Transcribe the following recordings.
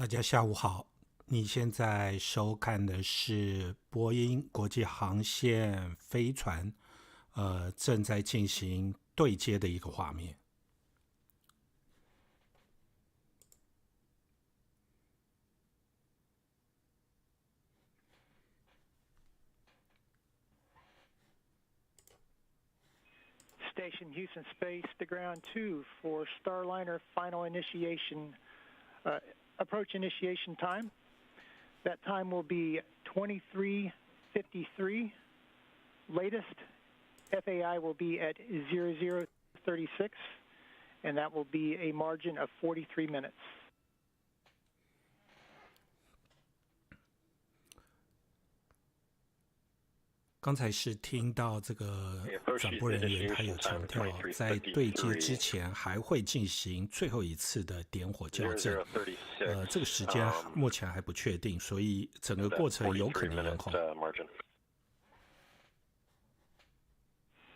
大家下午好，你现在收看的是波音国际航线飞船正在进行对接的一个画面。Station Houston Space to ground 2 for Starliner final initiation, approach initiation time. That time will be 23:53. Latest FAI will be at 0036, and that will be a margin of 43 minutes. 刚才是听到这个转播人员他有强调，在对接之前还会进行最后一次的点火校正。这个时间目前还不确定，所以整个过程有可能延后。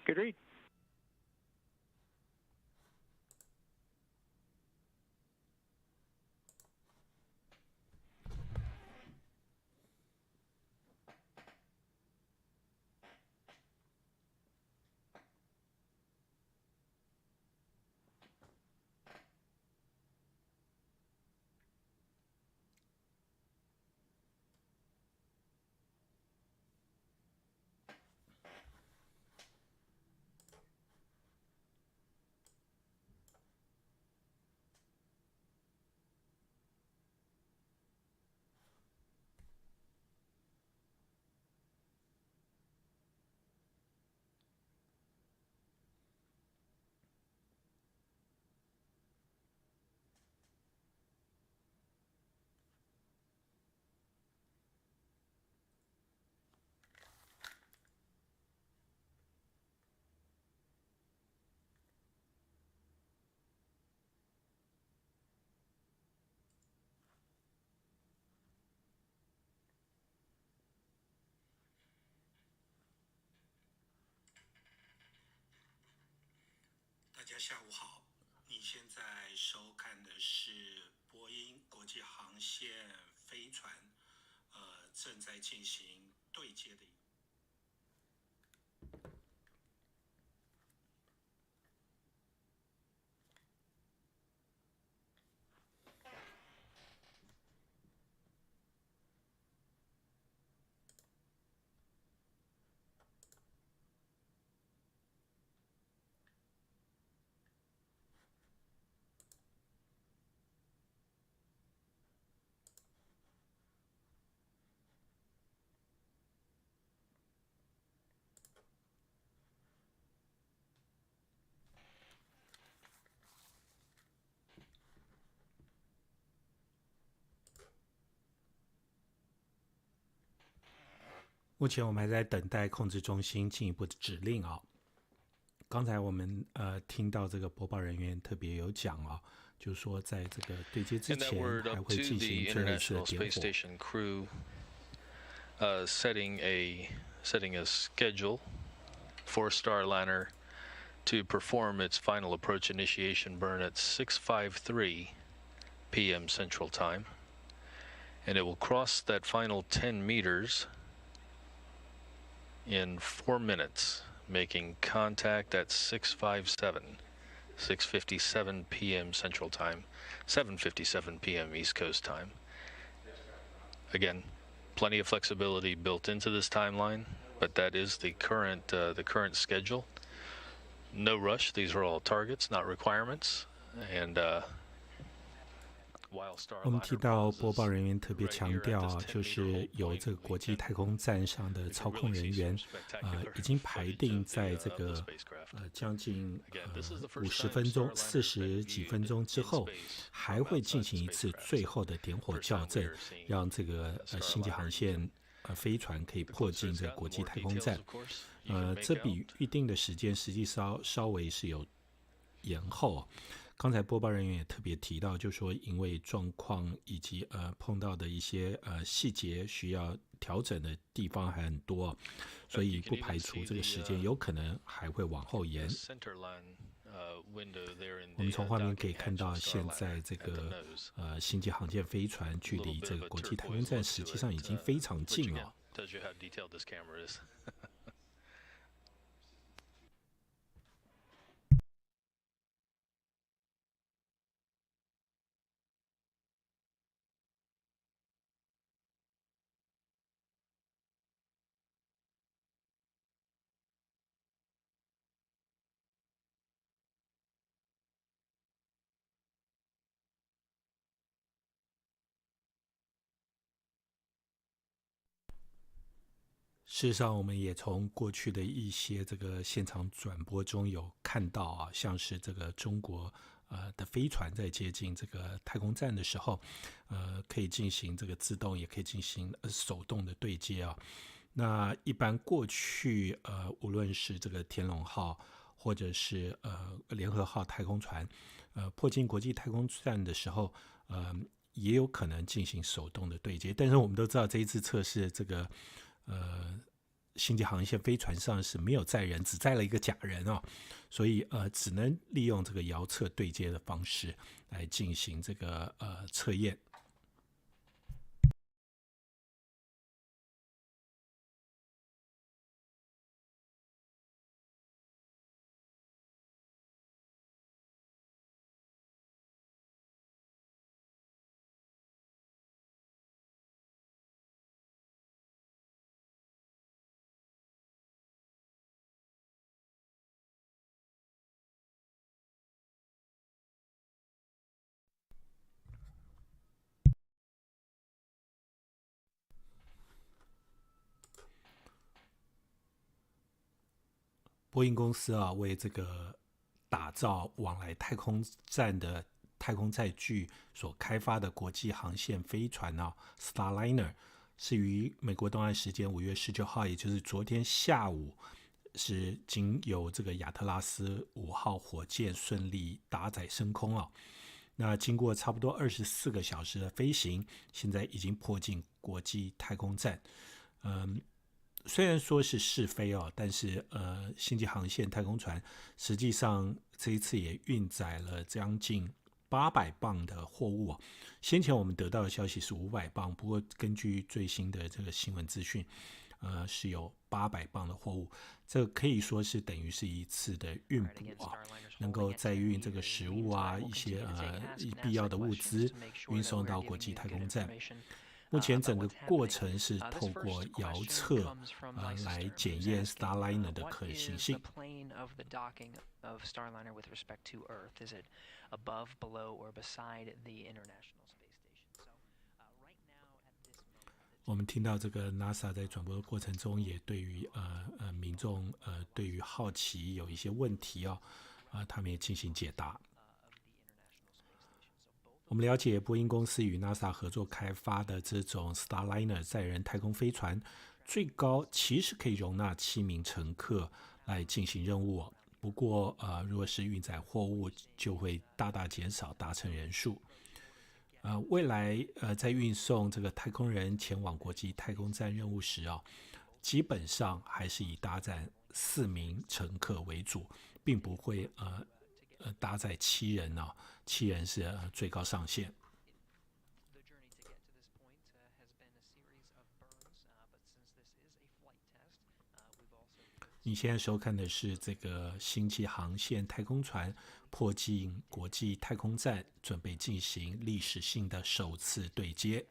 Good read. 大家下午好，你现在收看的是波音国际航线飞船正在进行对接的。目前我们还在等待控制中心进一步的指令啊。刚才我们听到这个播报人员特别有讲啊，就是说在这个对接之前还会进行最后一次的点火。Setting a schedule for Starliner to perform its final approach initiation burn at 6:53 p.m. Central Time, and it will cross that final 10 meters in 4 minutes, making contact at 6:57 p.m. Central Time, 7:57 p.m. East Coast Time. Again, plenty of flexibility built into this timeline, but that is the current schedule. No rush. These are all targets, not requirements. And我们提到播报人员特别强调啊，就是有这个国际太空站上的操控人员已经排定在这个将近50分钟、40几分钟之后，还会进行一次最后的点火校正，让这个星际航线飞船可以迫近这个国际太空站。这比预定的时间实际稍微是有延后。刚才播报人员也特别提到，就说因为状况以及碰到的一些细节需要调整的地方还很多，所以不排除这个时间有可能还会往后延。我们从画面可以看到，现在这个星际航线飞船距离这个国际太空站实际上已经非常近了。事实上，我们也从过去的一些这个现场转播中有看到啊，像是这个中国的飞船在接近这个太空站的时候，可以进行这个自动，也可以进行手动的对接啊。那一般过去无论是这个天龙号或者是联合号太空船，迫近国际太空站的时候，也有可能进行手动的对接。但是我们都知道，这一次测试这个星际航线飞船上是没有载人，只载了一个假人哦，所以只能利用这个遥测对接的方式来进行这个测验。波音公司啊，为这个打造往来太空站的太空载具所开发的国际航线飞船啊 ，Starliner 是于美国东岸时间5月19号，也就是昨天下午，是经由这个亚特拉斯5号火箭顺利搭载升空啊。那经过差不多24个小时的飞行，现在已经迫近国际太空站。虽然说是试飞哦，但是星际航线太空船实际上这一次也运载了将近800磅的货物哦。先前我们得到的消息是500磅，不过根据最新的这个新闻资讯，是有800磅的货物，这可以说是等于是一次的运补啊，能够载运这个食物啊，一些必要的物资运送到国际太空站。目前整个过程是透过遥测来检验 Starliner 的可行性。我们听到这个 NASA 在转播的过程中，也对于民众对于好奇有一些问题哦，他们也进行解答。我们了解波音公司与 NASA 合作开发的这种 Starliner 载人太空飞船，最高其实可以容纳7名乘客来进行任务哦。不过如果是运载货物，就会大大减少搭乘人数。未来在运送这个太空人前往国际太空站任务时哦，基本上还是以搭载4名乘客为主，并不会搭载7人哦，7人是最高上限。你现在收看的是这个星际航线太空船迫近国际太空站，准备进行历史性的首次对接。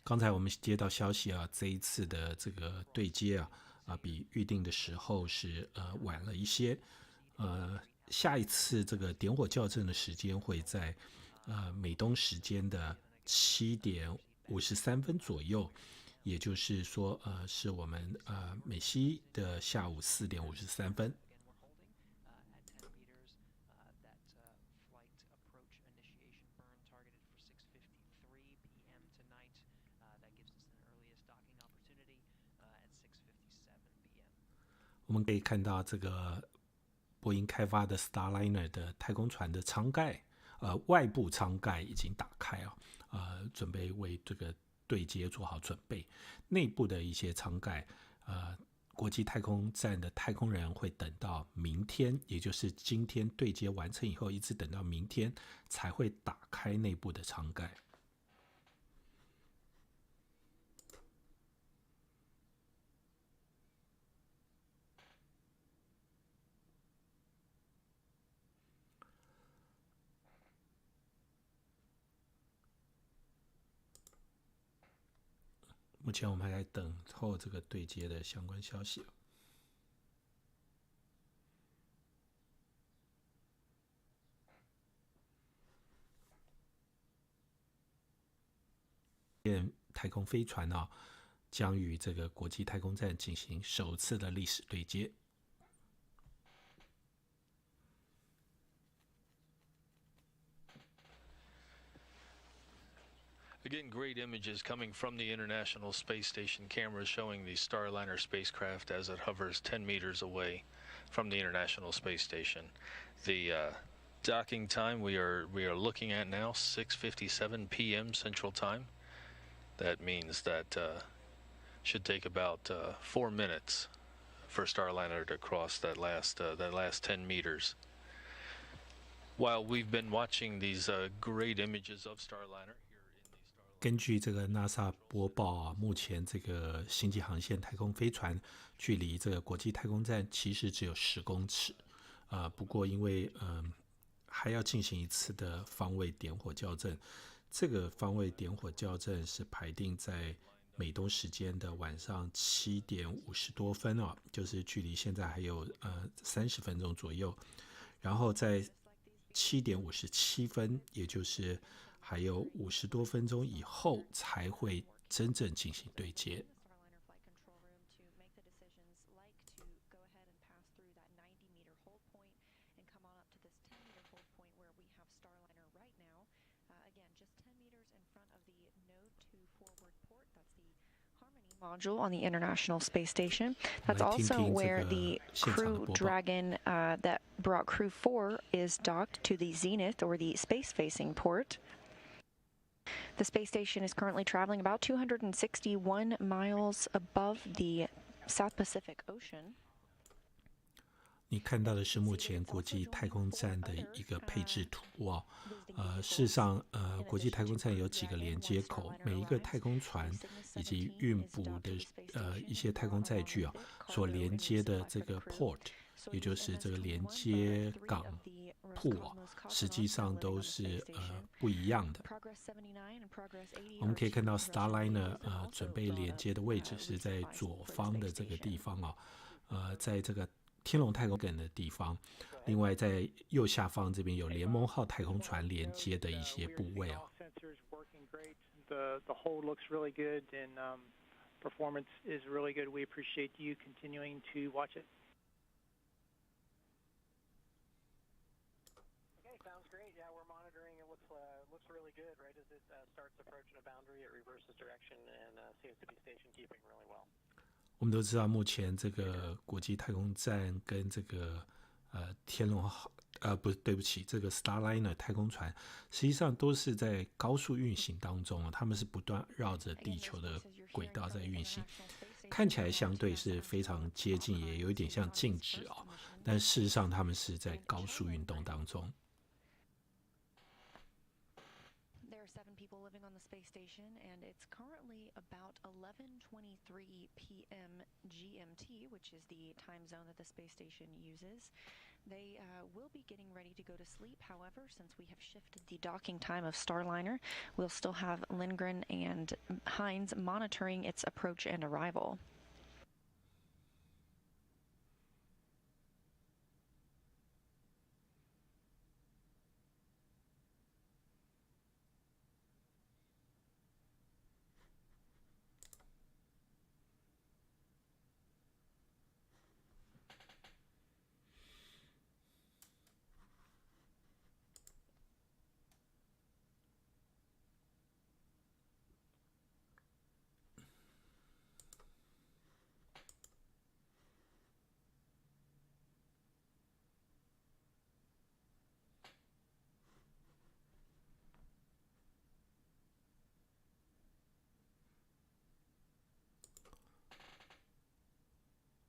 刚才我们接到消息啊，这一次的这个对接比预定的时候是晚了一些。下一次这个点火校正的时间会在美东时间的7点53分左右，也就是说是我们美西的下午4点53分。我们可以看到这个波音开发的 Starliner 的太空船的舱盖，外部舱盖已经打开准备为这个对接做好准备。内部的一些舱盖，国际太空站的太空人会等到明天，也就是今天对接完成以后，一直等到明天才会打开内部的舱盖。目前我们还在等候这个对接的相关消息。太空飞船将与这个国际太空站进行首次的历史对接。Again, great images coming from the International Space Station cameras showing the Starliner spacecraft as it hovers 10 meters away from the International Space Station. The docking time we are looking at now, 6:57 p.m. Central Time. That means that should take about 4 minutes for Starliner to cross that last 10 meters. While we've been watching these great images of Starliner. 根据这个 NASA 播报目前这个星际航线太空飞船距离这个国际太空站其实只有10公尺，不过因为还要进行一次的方位点火校正，这个方位点火校正是排定在美东时间的晚上7点50多分就是距离现在还有30分钟左右，然后在7点57分，也就是还有50多分钟以后才会真正进行对接。module on the International Space Station. That's also where the Crew Dragon that brought Crew 4 is docked to the Zenith, or the space-facing port. The space station is currently traveling about 261 miles above the South Pacific Ocean. 你看到的是目前国际太空站的一个配置图事实上国际太空站有几个连接口，每一个太空船以及运补的一些太空载具所连接的这个 port， 也就是这个连接港铺实际上都是不一样的。我们可以看到 Starliner 准备连接的位置是在左方的这个地方在这个天龙太空梗的地方，另外在右下方这边有联盟号太空船连接的一些部位The hold looks really good and performance is really good. We appreciate you continuing to watch it. Okay, sounds great. Yeah, we're monitoring. It looks really good, right? As it starts approaching a boundary, it reverses direction and seems to be station keeping really well. 我们都知道，目前这个国际太空站跟这个天龙号对不起，这个 Starliner 太空船实际上都是在高速运行当中他们是不断绕着地球的轨道在运行，看起来相对是非常接近，也有一点像静止但事实上他们是在高速运动当中。7 people living on the space station, and it's currently about 11:23 p.m. GMT, which is the time zone that the space station uses. They will be getting ready to go to sleep. However, since we have shifted the docking time of Starliner, we'll still have Lindgren and Hines monitoring its approach and arrival.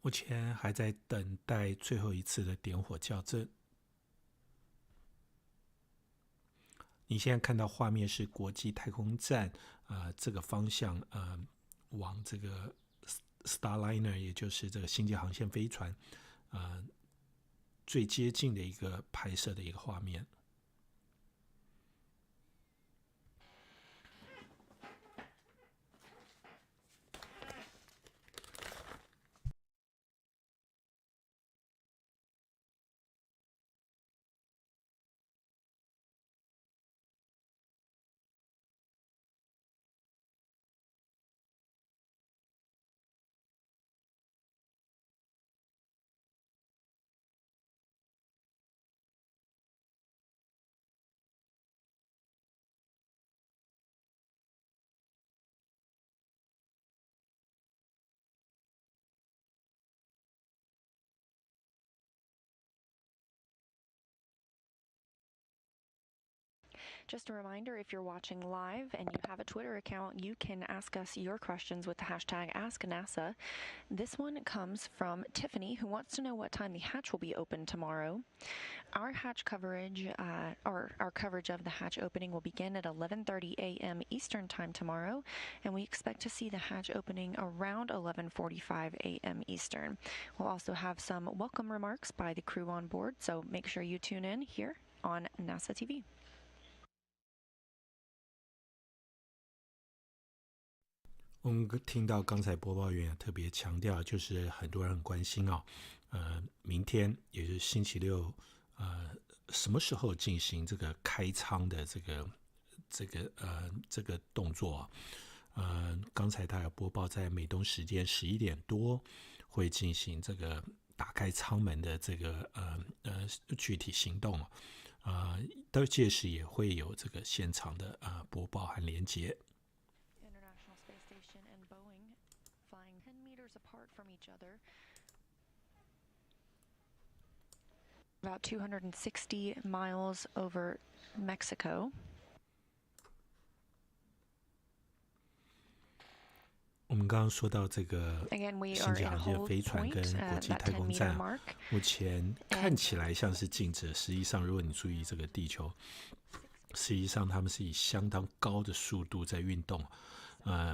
目前还在等待最后一次的点火校正。你现在看到画面是国际太空站这个方向往这个 Starliner 也就是这个星际航线飞船最接近的一个拍摄的一个画面。Just a reminder, if you're watching live and you have a Twitter account, you can ask us your questions with the hashtag AskNASA. This one comes from Tiffany, who wants to know what time the hatch will be open tomorrow. Our hatch coverage, or our coverage of the hatch opening will begin at 11:30 a.m. Eastern Time tomorrow, and we expect to see the hatch opening around 11:45 a.m. Eastern. We'll also have some welcome remarks by the crew on board, so make sure you tune in here on NASA TV. 我们听到刚才播报员也特别强调，就是很多人很关心明天也就是星期六，什么时候进行这个开舱的这个动作刚才他有播报，在美东时间11点多会进行这个打开舱门的这个具体行动到届时也会有这个现场的播报和连结。Apart from each other, about 260 miles over Mexico. 我们刚刚说到这个星际航线飞船跟国际太空站目前看起来像是静止，实际上如果你注意这个地球，实际上他们是以相当高的速度在运动。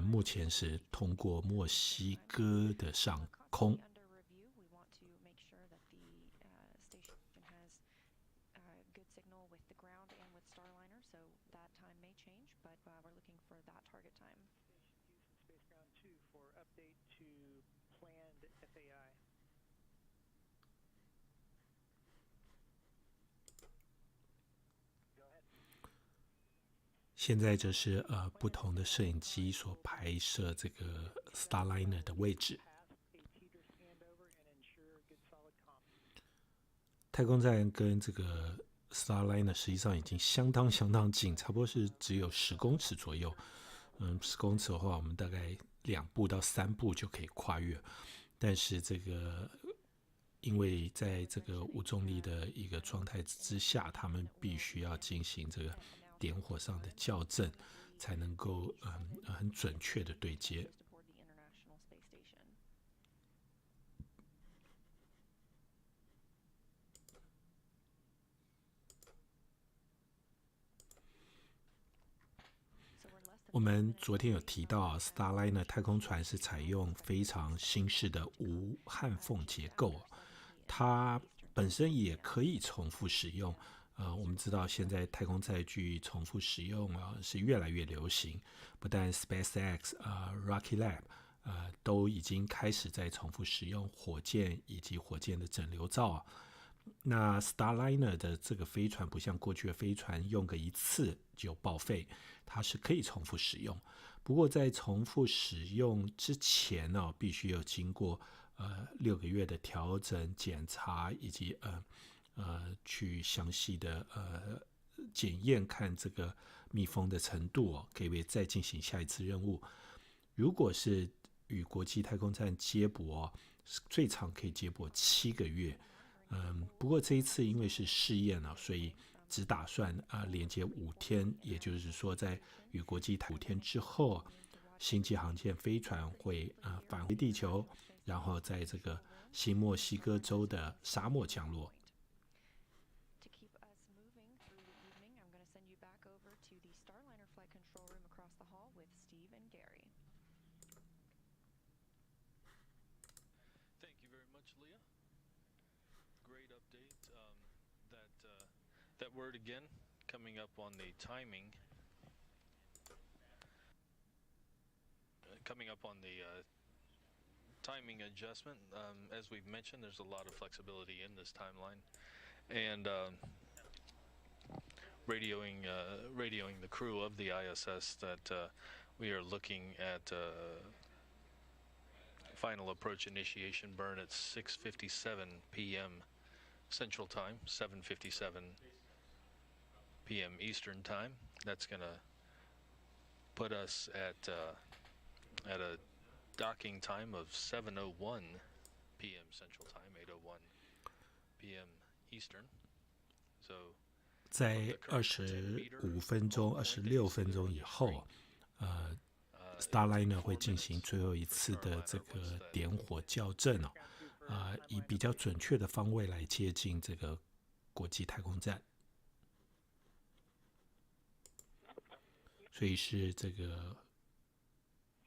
目前是通过墨西哥的上空。现在这是不同的摄影机所拍摄这个 Starliner 的位置。太空站跟这个 Starliner 实际上已经相当近，差不多是只有10公尺左右。10公尺的话，我们大概2步到3步就可以跨越。但是这个因为在这个无重力的一个状态之下，他们必须要进行这个点火上的校正，才能够很准确的对接。我们昨天有提到Starliner 太空船是采用非常新式的无焊缝结构，它本身也可以重复使用。我们知道现在太空载具重复使用是越来越流行，不但 SpaceX、Rocket Lab 都已经开始在重复使用火箭以及火箭的整流罩那 Starliner 的这个飞船不像过去的飞船用个一次就报废，它是可以重复使用。不过在重复使用之前必须有经过6个月的调整检查以及去详细的检验，看这个密封的程度可以再进行下一次任务。如果是与国际太空站接驳最长可以接驳7个月。不过这一次因为是试验所以只打算连接5天，也就是说在与国际5天之后，星际航线飞船会返回地球，然后在这个新墨西哥州的沙漠降落。To keep us moving through the evening, I'm going to send you back over to the Starliner flight control room across the hall with Steve and Gary. Thank you very much, Leah. Great update. That word again, coming up on the timing. Coming up on the timing adjustment. As we've mentioned, there's a lot of flexibility in this timeline, and radioing the crew of the ISS that we are looking at final approach initiation burn at 6:57 p.m. Central Time, 7:57 p.m. Eastern Time. That's going to put us at a docking time of 7:01 p.m. Central Time, 8:01 p.m. Eastern. So 在25分钟、26分钟以后，Starliner 会进行最后一次的这个点火校正以比较准确的方位来接近这个国际太空站。所以是这个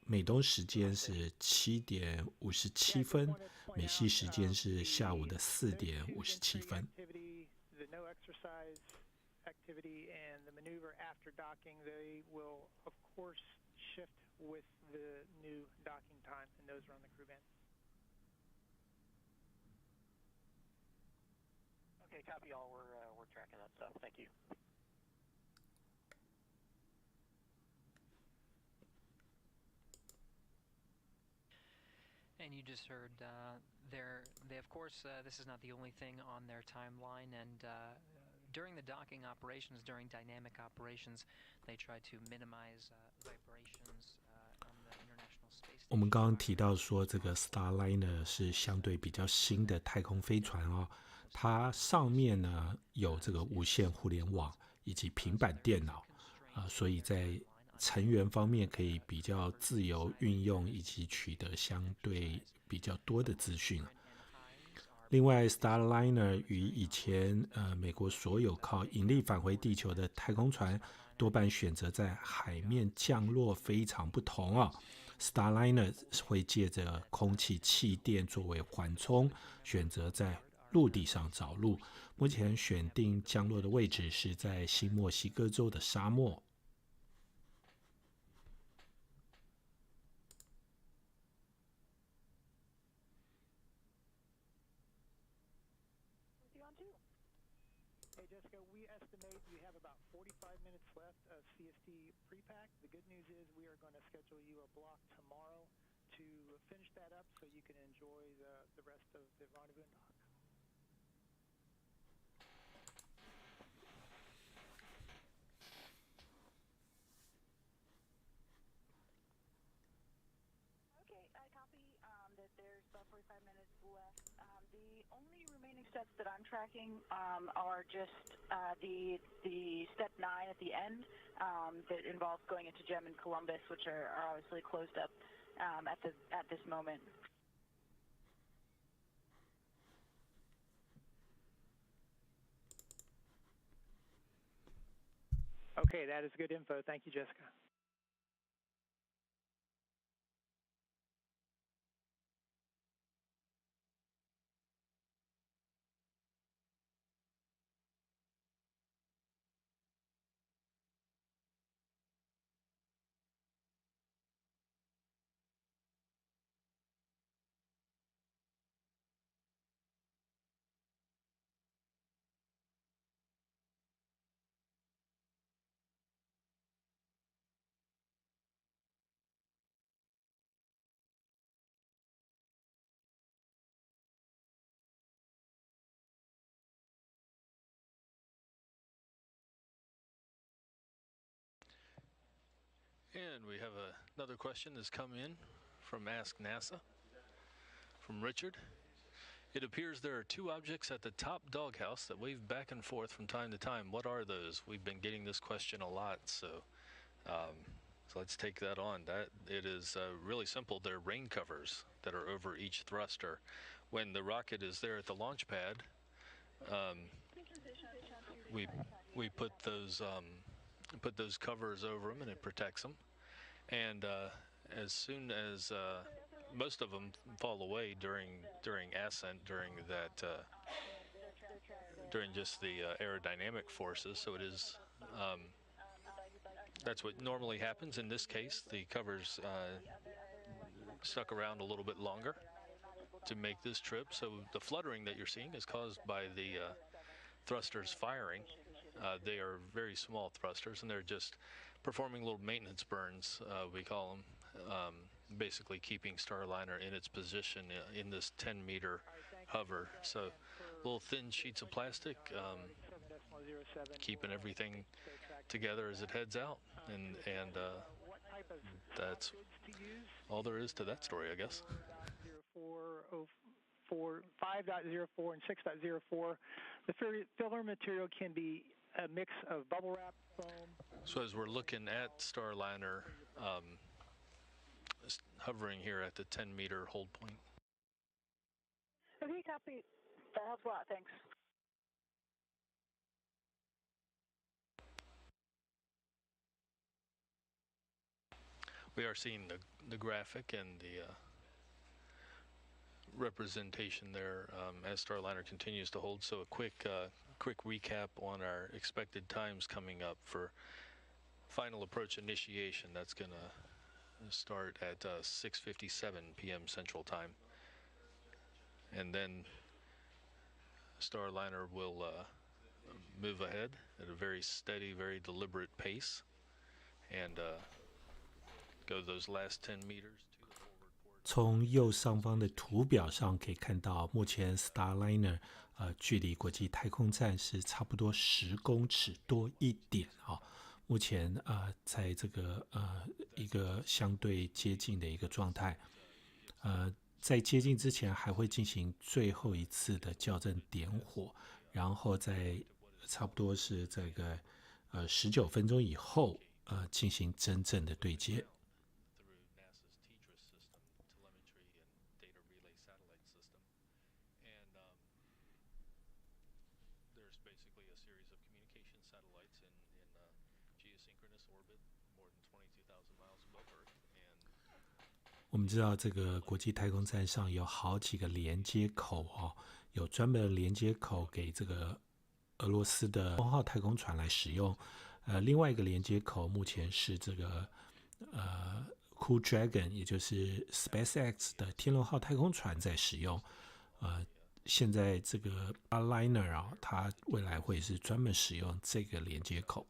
美东时间是7点57分，美西时间是下午的4点57分。Activity and the maneuver after docking, they will of course shift with the new docking time, and those are on the crew band. Okay, copy all. We're tracking that stuff. Thank you. And you just heard they of course, this is not the only thing on their timeline, and during the docking operations, during dynamic operations, they try to minimize vibrations on the International Space Station. 我们刚刚提到说，这个 Starliner 是相对比较新的太空飞船哦，它上面呢有这个无线互联网以及平板电脑所以在成员方面可以比较自由运用以及取得相对比较多的资讯。另外 Starliner 与以前美国所有靠引力返回地球的太空船多半选择在海面降落非常不同Starliner 会借着空气气垫作为缓冲，选择在陆地上着陆。目前选定降落的位置是在新墨西哥州的沙漠。Hey Jessica, we estimate you have about 45 minutes left of CST pre-pack. The good news is we are going to schedule you a block tomorrow to finish that up so you can enjoy the rest of the rendezvous and dock. Okay, I copy that there's about 45 minutes left. The only remaining steps that I'm tracking are just the step 9 at the end that involves going into GEM and Columbus, which are obviously closed up at this moment. Okay, that is good info. Thank you, Jessica. And we have another question that's come in from Ask NASA, from Richard. It appears there are 2 objects at the top doghouse that wave back and forth from time to time. What are those? We've been getting this question a lot, so let's take that on. That it is really simple. They're rain covers that are over each thruster. When the rocket is there at the launch pad, we put those covers over them, and it protects them. And as soon as most of them fall away during ascent, during just the aerodynamic forces. So it is. That's what normally happens. In this case, the covers stuck around a little bit longer to make this trip. So the fluttering that you're seeing is caused by the thrusters firing. They are very small thrusters, and they're just performing little maintenance burns, we call them, basically keeping Starliner in its position in this 10-meter hover. So little thin sheets of plastic, keeping everything together as it heads out, and that's all there is to that story, I guess. 5.04 and 6.04. The filler material can be a mix of bubble wrap, foam. So as we're looking at Starliner hovering here at the 10-meter hold point. Okay, copy. That helps a lot. Thanks. We are seeing the graphic and the representation there as Starliner continues to hold. So a quick recap on our expected times coming up for final approach initiation. That's going to start at 6:57 p.m. Central Time, and then Starliner will move ahead at a very steady, very deliberate pace, and go those last 10 meters. 从右上方的图表上可以看到，目前 Starliner 距离国际太空站是差不多10公尺多一点啊。目前在这个一个相对接近的一个状态。在接近之前还会进行最后一次的校正点火，然后在差不多是这个19分钟以后进行真正的对接。我们知道这个国际太空站上有好几个连接口有专门的连接口给这个俄罗斯的空号太空船来使用。另外一个连接口目前是这个Crew Dragon， 也就是 SpaceX 的天龙号太空船在使用。现在这个 Starliner 它未来会是专门使用这个连接口。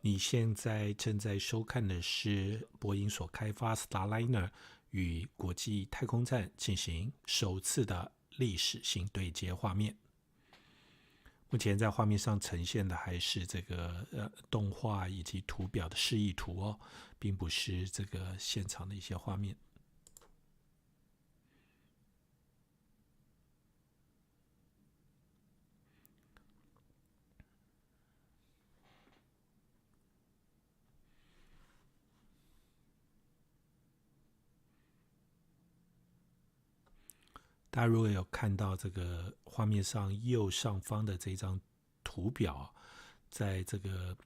你现在正在收看的是波音所开发 Starliner 与国际太空站进行首次的历史性对接画面。目前在画面上呈现的还是这个动画以及图表的示意图并不是这个现场的一些画面。大家如果有看到这个画面上右上方的这张图表，在这个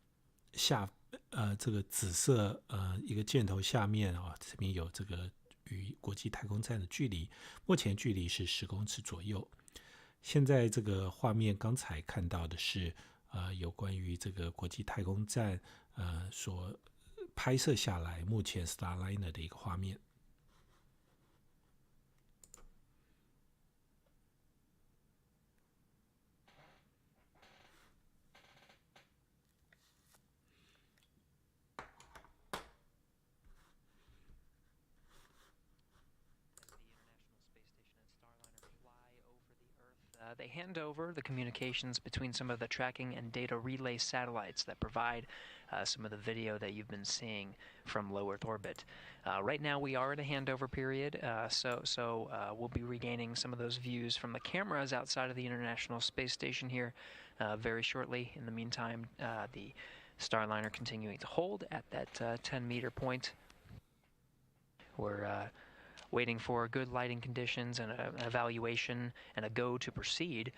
这个紫色一个箭头下面这边有这个与国际太空站的距离，目前距离是10公尺左右。现在这个画面刚才看到的是有关于这个国际太空站所拍摄下来目前 Starliner 的一个画面。they hand over the communications between some of the tracking and data relay satellites that provide some of the video that you've been seeing from low Earth orbit. Right now we are at a handover period, so we'll be regaining some of those views from the cameras outside of the International Space Station here very shortly. In the meantime, the Starliner continuing to hold at that 10-meter point. We're waiting for good lighting conditions and an evaluation and a go to proceed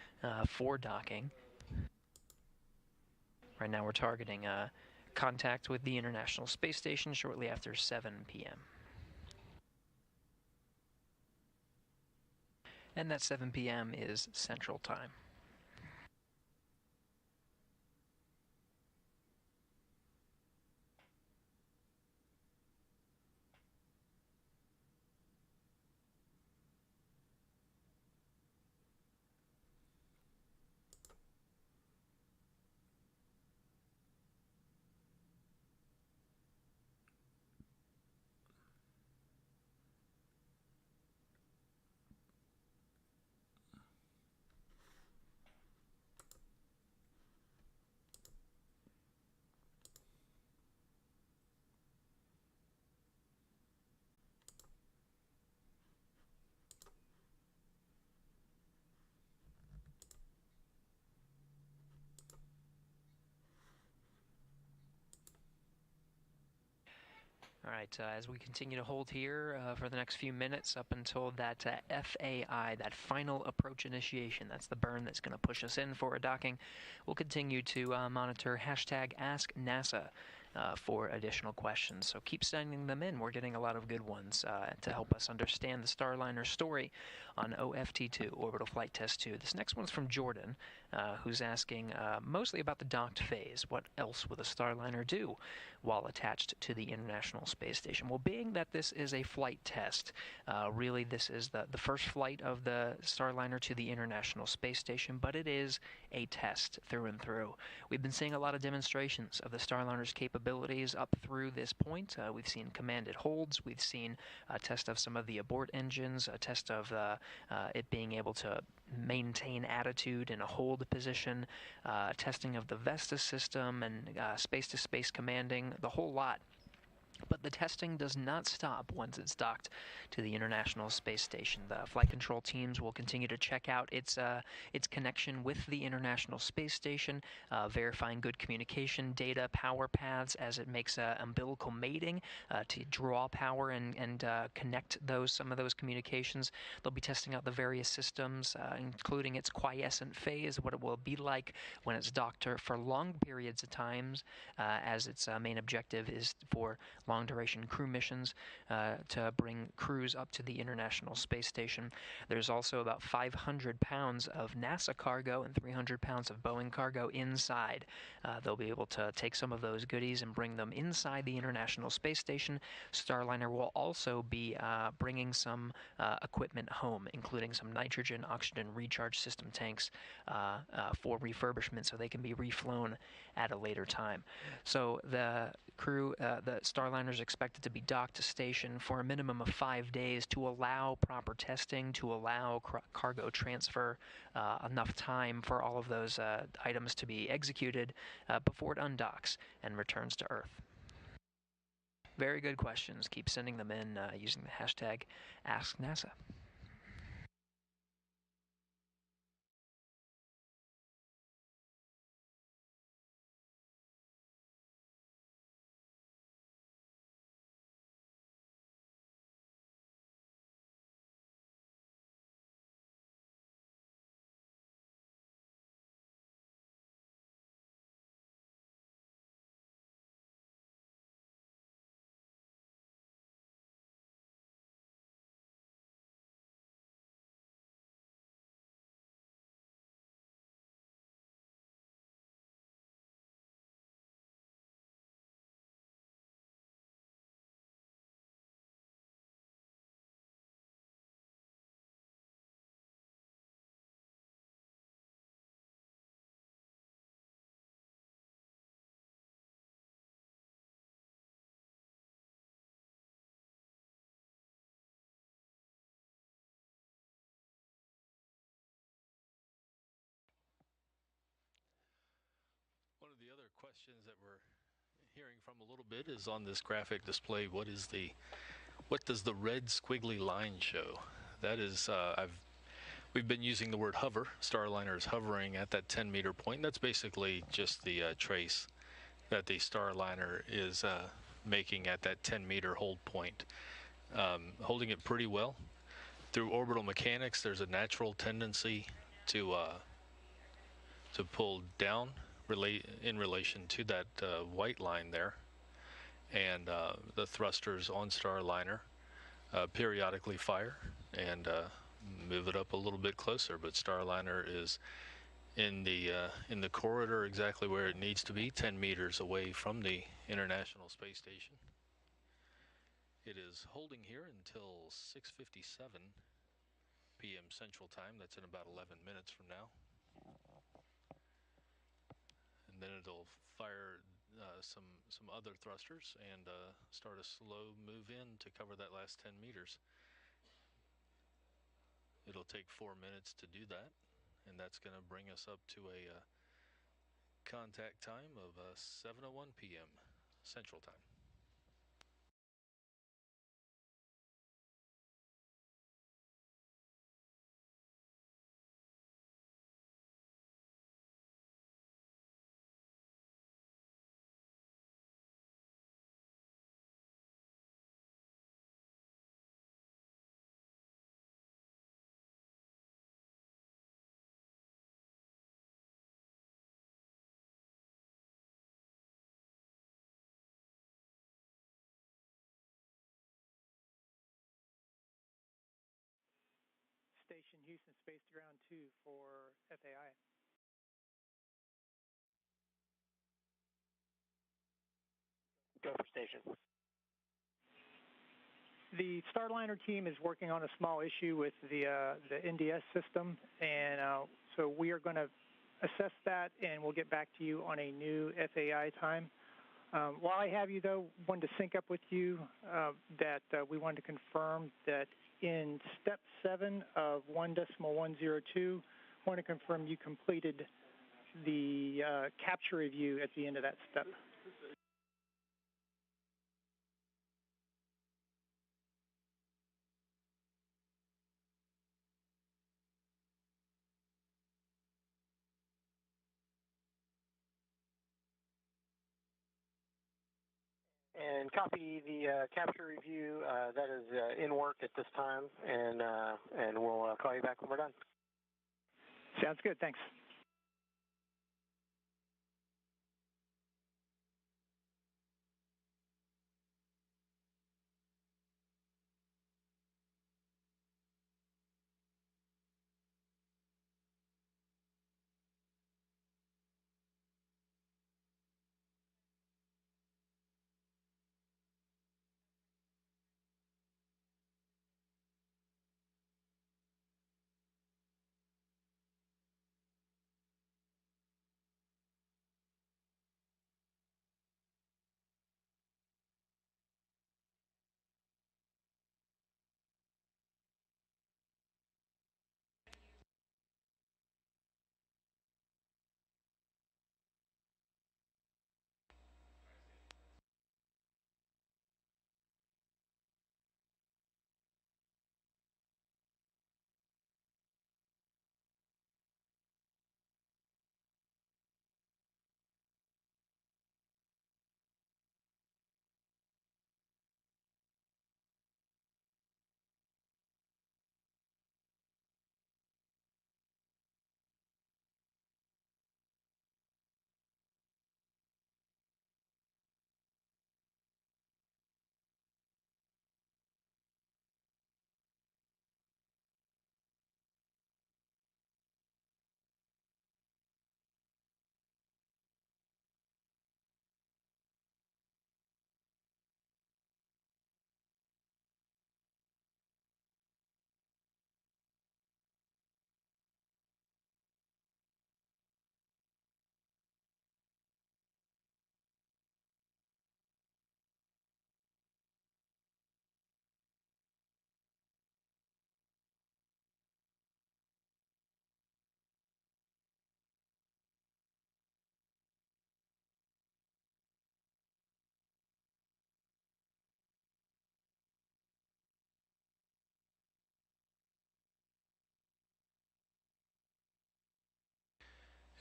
for docking. Right now we're targeting contact with the International Space Station shortly after 7 p.m. And that 7 p.m. is Central Time. All right, as we continue to hold here for the next few minutes up until that FAI, that final approach initiation, that's the burn that's going to push us in for a docking, we'll continue to monitor #AskNASA for additional questions. So keep sending them in. We're getting a lot of good ones to help us understand the Starliner story on OFT2, Orbital Flight Test 2. This next one's from Jordan, who's asking mostly about the docked phase. What else will the Starliner do while attached to the International Space Station? Well, being that this is a flight test, really this is the first flight of the Starliner to the International Space Station, but it is a test through and through. We've been seeing a lot of demonstrations of the Starliner's capabilities up through this point. We've seen commanded holds, we've seen a test of some of the abort engines, a test of it being able to maintain attitude in a hold position, testing of the Vesta system and space-to-space commanding, the whole lot. But the testing does not stop once it's docked to the International Space Station. The flight control teams will continue to check out its connection with the International Space Station, verifying good communication, data, power paths as it makes umbilical mating to draw power and connect some of those communications. They'll be testing out the various systems, including its quiescent phase, what it will be like when it's docked for long periods of times, as its main objective is for long-duration crew missions to bring crews up to the International Space Station. There's also about 500 pounds of NASA cargo and 300 pounds of Boeing cargo inside. They'll be able to take some of those goodies and bring them inside the International Space Station. Starliner will also be bringing some equipment home, including some nitrogen, oxygen recharge system tanks for refurbishment so they can be reflown at a later time. So the crew, the Starliner is expected to be docked to station for a minimum of 5 days to allow proper testing, to allow cargo transfer, enough time for all of those items to be executed before it undocks and returns to Earth. Very good questions. Keep sending them in using the hashtag #AskNASA. questions that we're hearing from a little bit is on this graphic display. What does the red squiggly line show? That is, we've been using the word hover. Starliner is hovering at that 10-meter point. That's basically just the trace that the Starliner is making at that 10-meter hold point. Holding it pretty well. Through orbital mechanics, there's a natural tendency to pull down in relation to that white line there, and the thrusters on Starliner periodically fire and move it up a little bit closer. But Starliner is in the corridor exactly where it needs to be, 10 meters away from the International Space Station. It is holding here until 6:57 p.m. Central Time. That's in about 11 minutes from now. And then it'll fire some other thrusters and start a slow move in to cover that last 10 meters. It'll take 4 minutes to do that, and that's going to bring us up to a contact time of 7:01 p.m. Central Time. Station Houston Space to Ground 2 for FAI. Go for station. The Starliner team is working on a small issue with the NDS system, and so we are going to assess that, and we'll get back to you on a new FAI time. While I have you, though, wanted to sync up with you that we wanted to confirm that in step 7 of 1.102, want to confirm you completed the capture review at the end of that step. And copy the capture review. That is in work at this time, and we'll call you back when we're done. Sounds good. Thanks.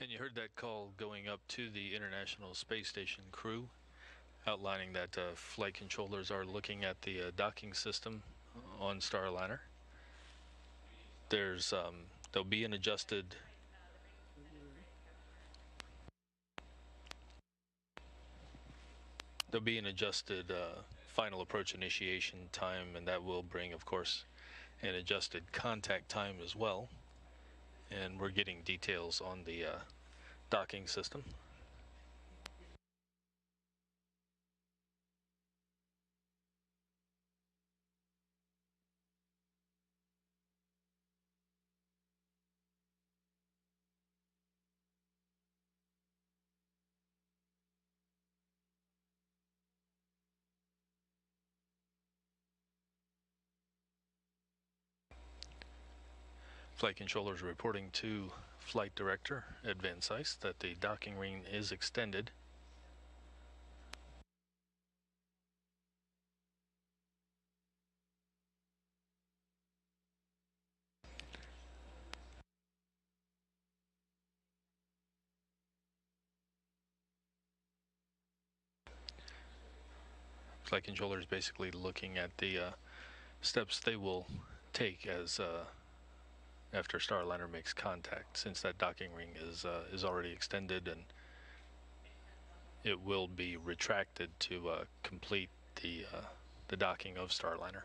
And you heard that call going up to the International Space Station crew, outlining that flight controllers are looking at the docking system on Starliner. There'll be an adjusted final approach initiation time, and that will bring, of course, an adjusted contact time as well. And we're getting details on the docking system. Flight controllers reporting to Flight Director at Van Zeiss that the docking ring is extended. Flight controllers basically looking at the steps they will take as after Starliner makes contact, since that docking ring is already extended, and it will be retracted to complete the docking of Starliner.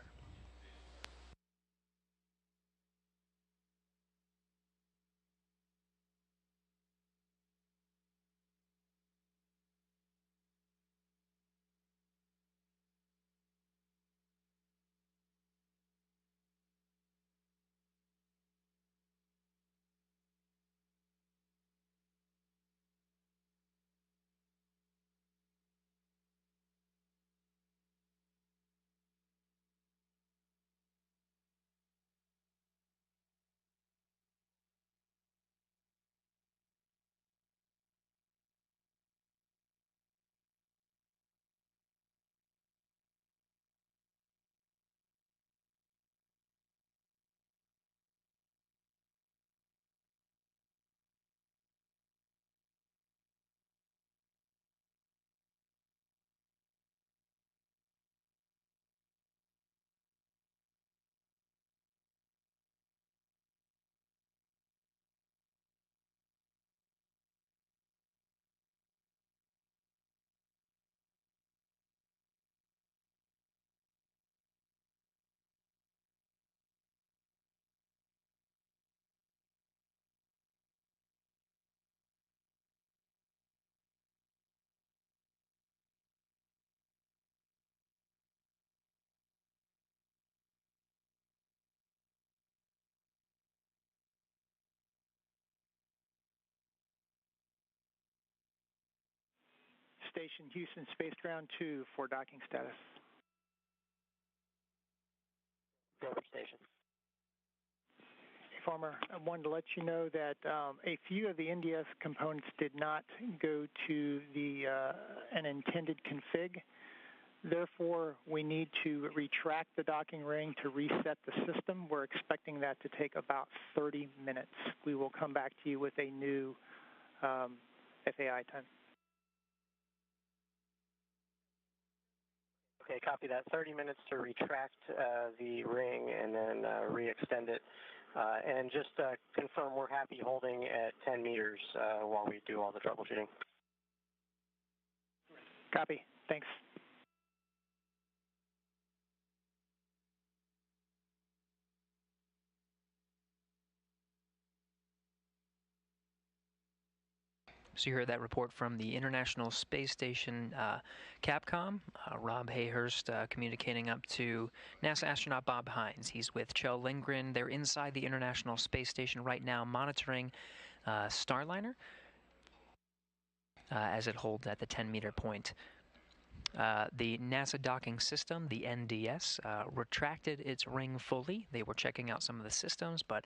Station Houston Space Ground 2 for docking status. Rover Station. Farmer, I wanted to let you know that a few of the NDS components did not go to an intended config. Therefore, we need to retract the docking ring to reset the system. We're expecting that to take about 30 minutes. We will come back to you with a new FAI time. Okay, copy that. 30 minutes to retract the ring and then re-extend it. And just confirm we're happy holding at 10 meters while we do all the troubleshooting. Copy. Thanks. So you heard that report from the International Space Station Capcom. Rob Hayhurst communicating up to NASA astronaut Bob Hines. He's with Kjell Lindgren. They're inside the International Space Station right now monitoring Starliner as it holds at the 10-meter point. The NASA docking system, the NDS, retracted its ring fully. They were checking out some of the systems, but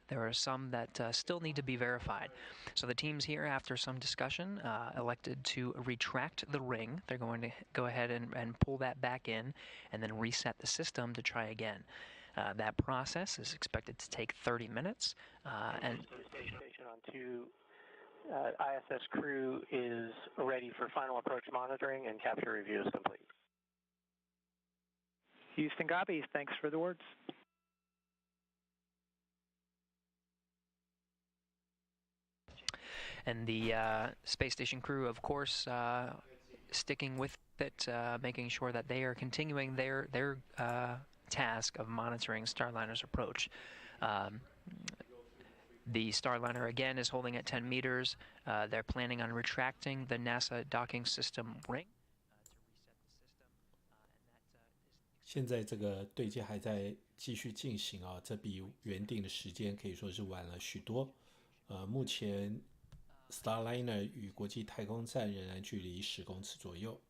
there are some that still need to be verified. So the teams here, after some discussion, elected to retract the ring. They're going to go ahead and pull that back in and then reset the system to try again. That process is expected to take 30 minutes. And station on 2 ISS crew is ready for final approach monitoring and capture review is complete. Houston copies. Thanks for the words. And the space station crew, of course, sticking with it, making sure that they are continuing their task of monitoring Starliner's approach. The Starliner, again, is holding at 10 meters. They're planning on retracting the NASA docking system ring. 现在这个对接还在继续进行啊，这比原定的时间可以说是晚了许多。目前 Starliner 与国际太空站仍然距离10公尺左右。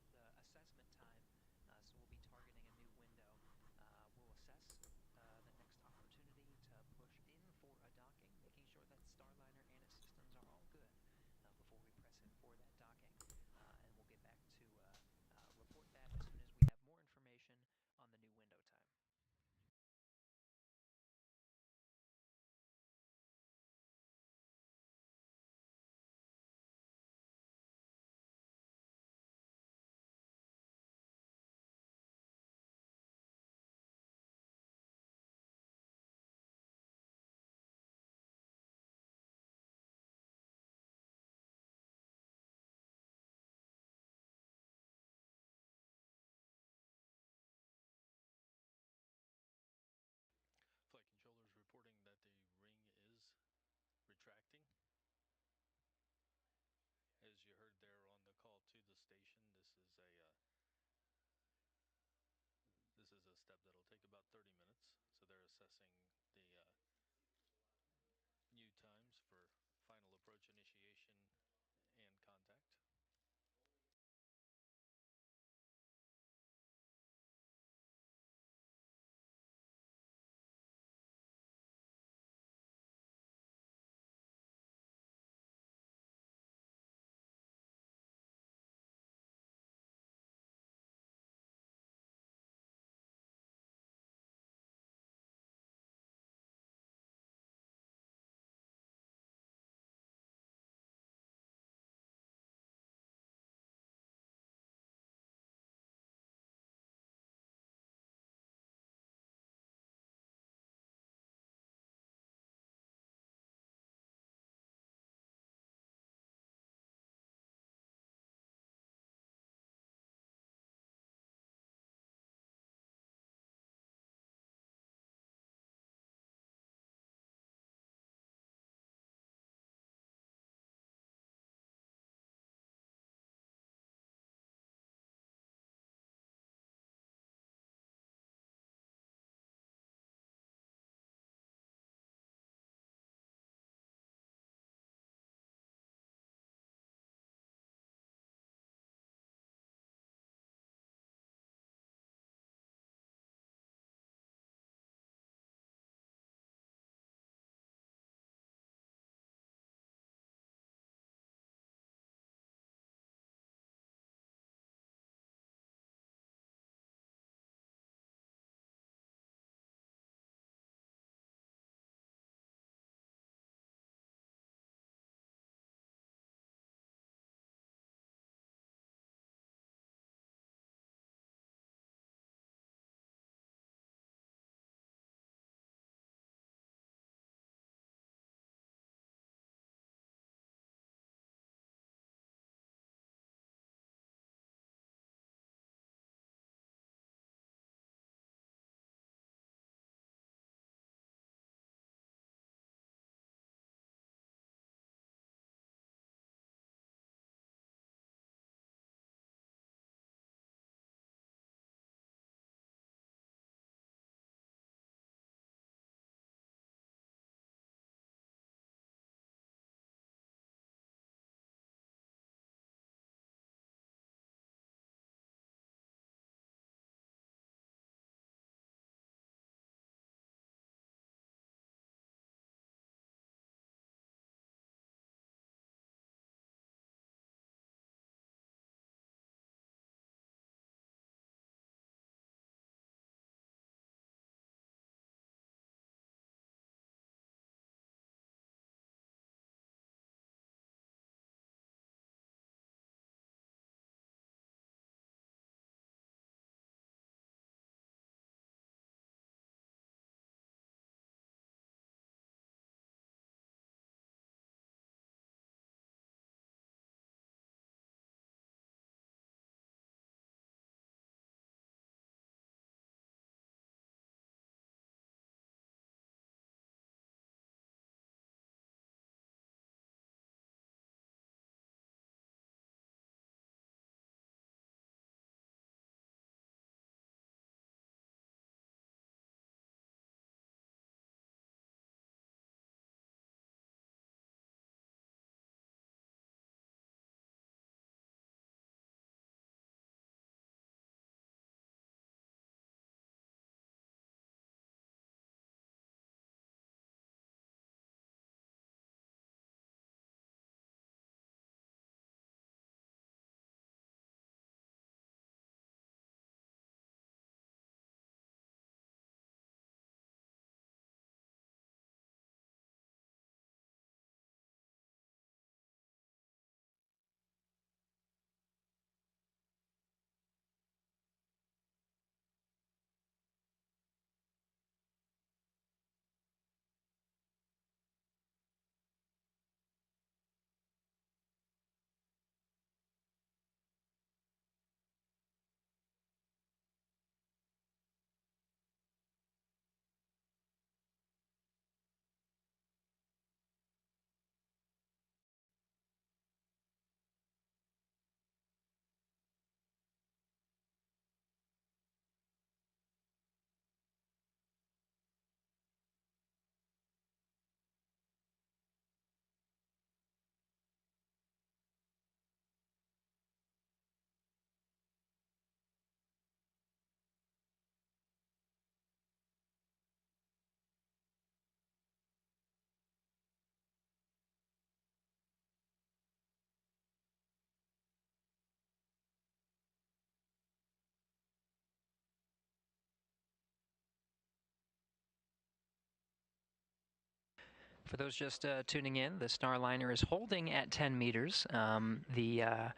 For those just tuning in, the Starliner is holding at 10 meters. The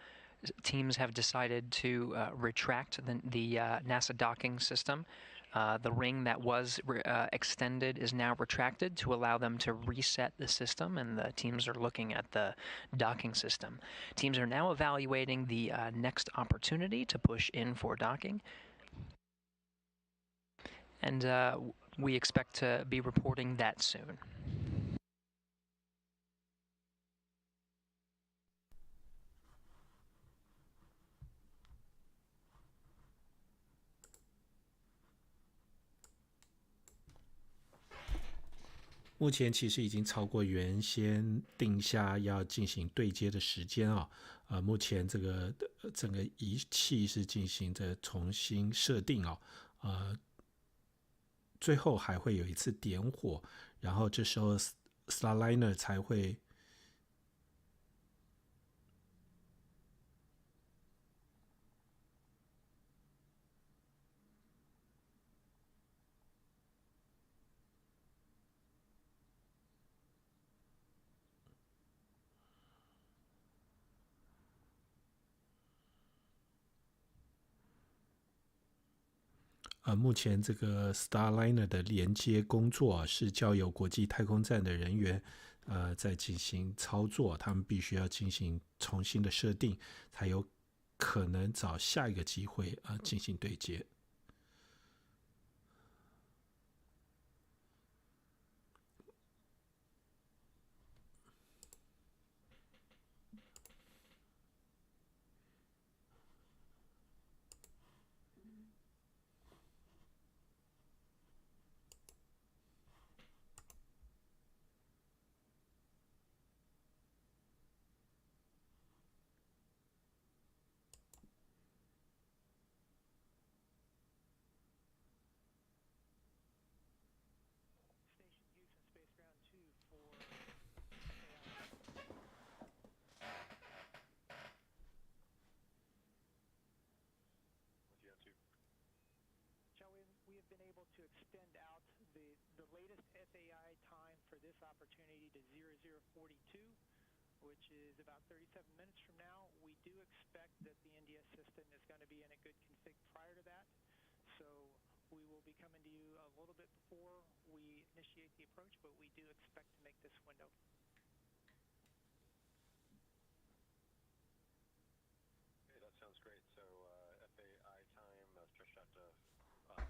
teams have decided to retract the NASA docking system. The ring that was extended is now retracted to allow them to reset the system, and the teams are looking at the docking system. Teams are now evaluating the next opportunity to push in for docking. And we expect to be reporting that soon.目前其实已经超过原先定下要进行对接的时间啊，目前这个整个仪器是进行着重新设定哦，最后还会有一次点火，然后这时候 Starliner 才会目前这个 Starliner 的连接工作是交由国际太空站的人员在进行操作，他们必须要进行重新的设定，才有可能找下一个机会进行对接。To extend out the latest FAI time for this opportunity to 0042, which is about 37 minutes from now. We do expect that the NDS system is going to be in a good config prior to that, so we will be coming to you a little bit before we initiate the approach, but we do expect to make this window. Okay, that sounds great. So FAI time stretched out to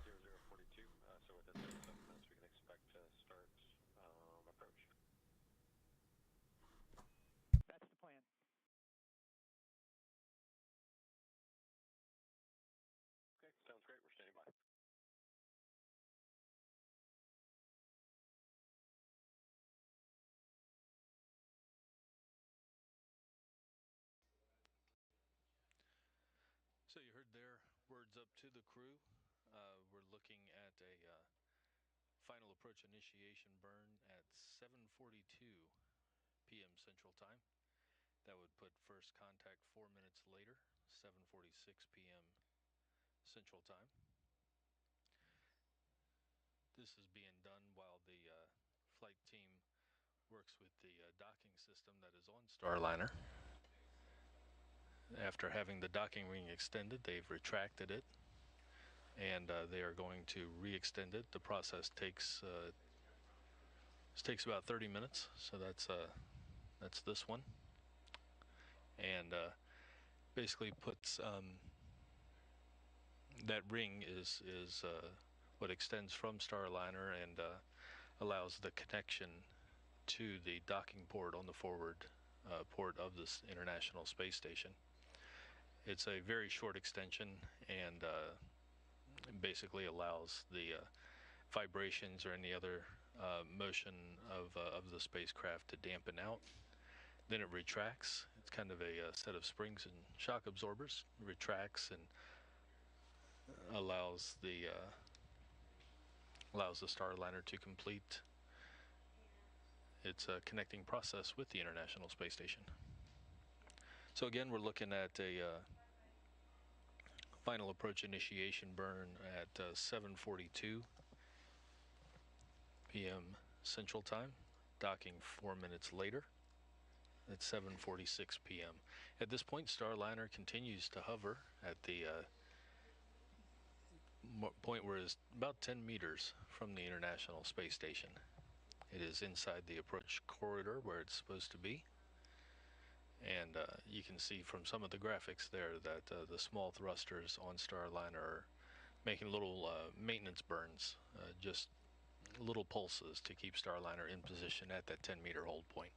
0042, so within 37 minutes we can expect to start approach. That's the plan. Okay, sounds great. We're standing by. So you heard their words up to the crew. We're looking at a final approach initiation burn at 7:42 p.m. Central Time. That would put first contact 4 minutes later, 7:46 p.m. Central Time. This is being done while the flight team works with the docking system that is on Starliner. After having the docking ring extended, they've retracted it, and they are going to re-extend it. The process takes about 30 minutes, so that's this one, and basically puts that ring is what extends from Starliner and allows the connection to the docking port on the forward port of this International Space Station. It's a very short extension and basically allows the vibrations or any other motion of the spacecraft to dampen out. Then it retracts. It's kind of a set of springs and shock absorbers. It retracts and allows the Starliner to complete its connecting process with the International Space Station. So again, we're looking at a final approach initiation burn at 7:42 p.m. Central Time. docking 4 minutes later at 7:46 p.m. At this point, Starliner continues to hover at the point where it's about 10 meters from the International Space Station. It is inside the approach corridor where it's supposed to be. And you can see from some of the graphics there that the small thrusters on Starliner are making little maintenance burns, just little pulses to keep Starliner in position at that 10-meter hold point.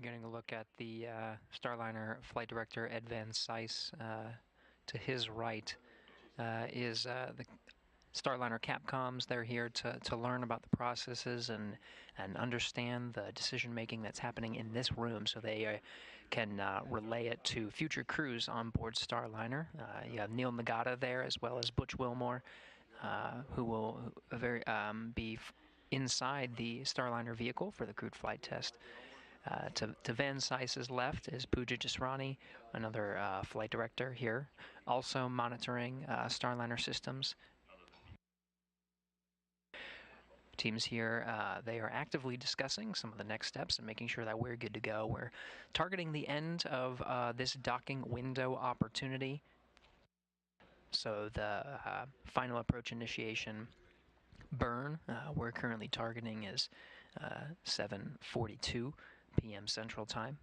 Getting a look at the Starliner flight director, Ed Van Cise. To his right is the Starliner Capcoms. They're here to learn about the processes and understand the decision-making that's happening in this room so they can relay it to future crews on board Starliner. You have Neil Nagata there as well as Butch Wilmore, who will be inside the Starliner vehicle for the crewed flight test. To Van Cise's left is Pooja Jasrani, another flight director here, also monitoring Starliner systems. Teams here, they are actively discussing some of the next steps and making sure that we're good to go. We're targeting the end of this docking window opportunity. So the final approach initiation burn we're currently targeting is 7:42 p.m. Central Time.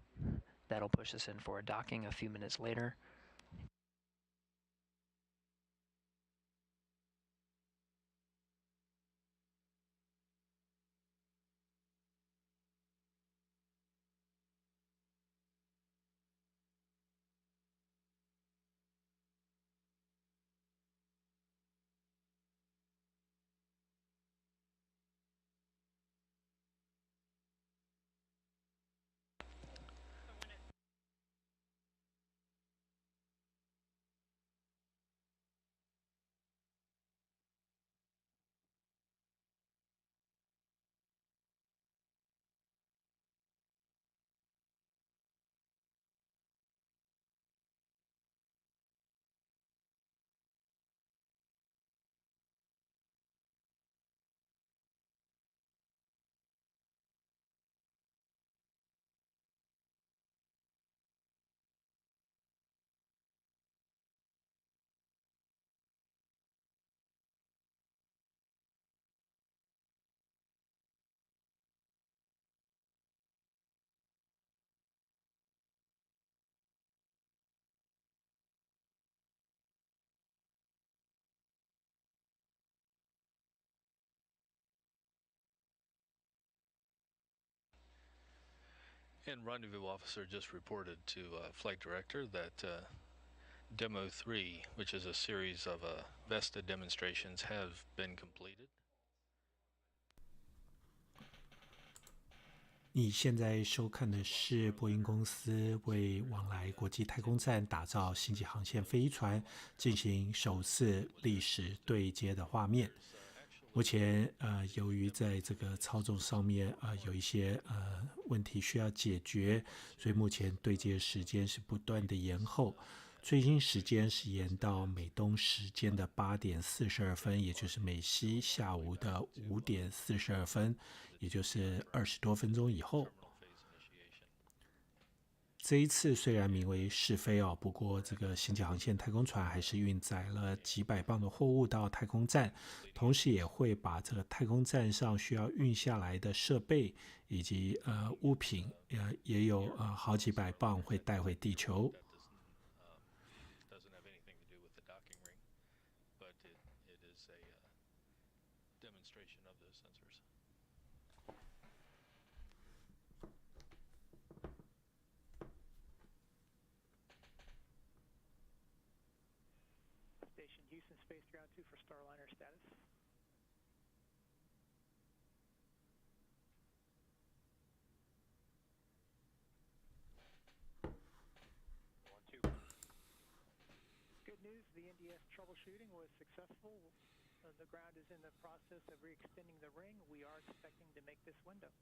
That'll push us in for a docking a few minutes later. And Rendezvous Officer just reported to Flight Director that Demo 3, which is a series of VESTA demonstrations, have been completed. 你现在收看的是波音公司为往来国际太空站打造星际航线飞船进行首次历史对接的画面。目前由于在这个操纵上面有一些问题需要解决，所以目前对接时间是不断的延后。最新时间是延到美东时间的8点42分，也就是美西下午的5点42分，也就是20多分钟以后。这一次虽然名为试飞不过这个星际航线太空船还是运载了几百磅的货物到太空站，同时也会把这个太空站上需要运下来的设备以及物品也有好几百磅会带回地球。Station Houston Space Ground 2 for Starliner status. Good news, the NDS troubleshooting was successful. The ground is in the process of re-extending the ring. We are expecting to make this window.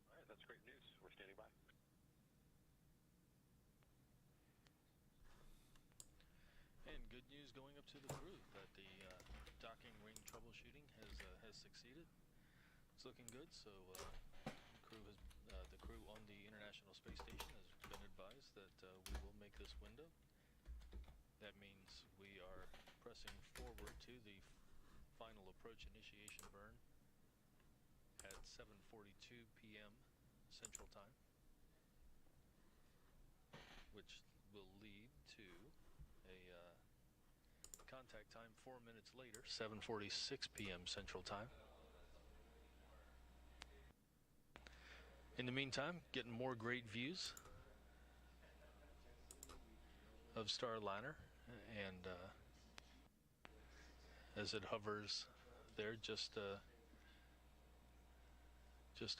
All right, that's great news. We're standing by. And good news going up to the crew that the docking ring troubleshooting has succeeded. It's looking good. So the crew on the International Space Station has been advised that we will make this window. That means we are pressing forward to the final approach initiation burn at 7:42 p.m. Central Time, which will lead to a contact time 4 minutes later, 7:46 p.m. Central Time. In the meantime, getting more great views of Starliner, and as it hovers there just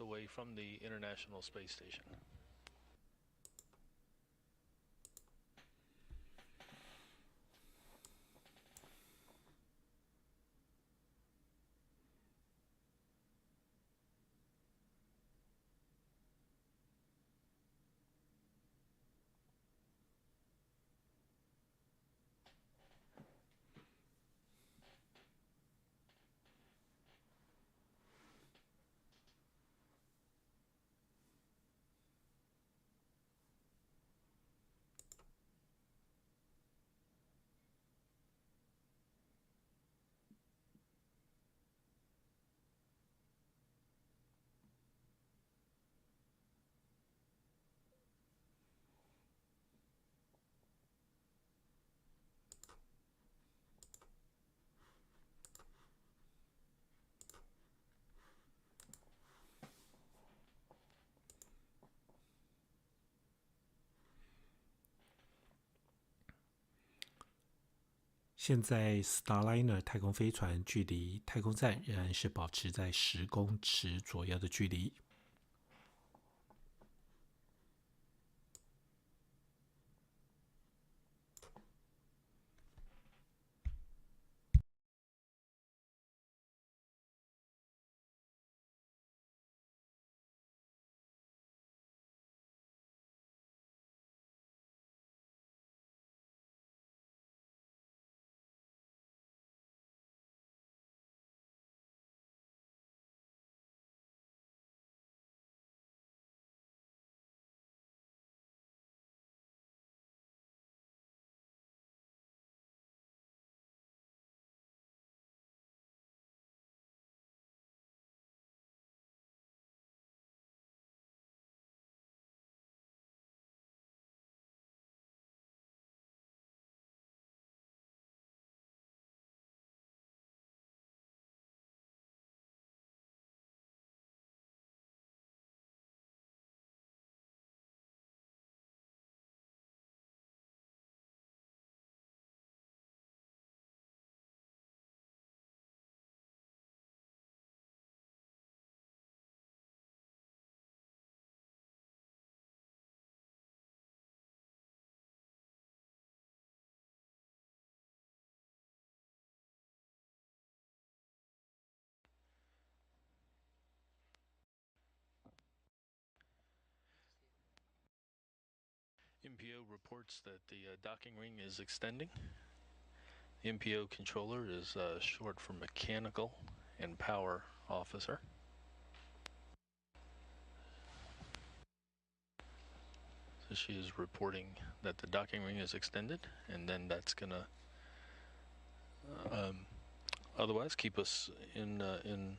away from the International Space Station. 现在 Starliner 太空飞船距离太空站仍然是保持在10公尺左右的距离。MPO reports that the docking ring is extending. The MPO controller is short for Mechanical and Power Officer. So she is reporting that the docking ring is extended, and then that's gonna otherwise keep us in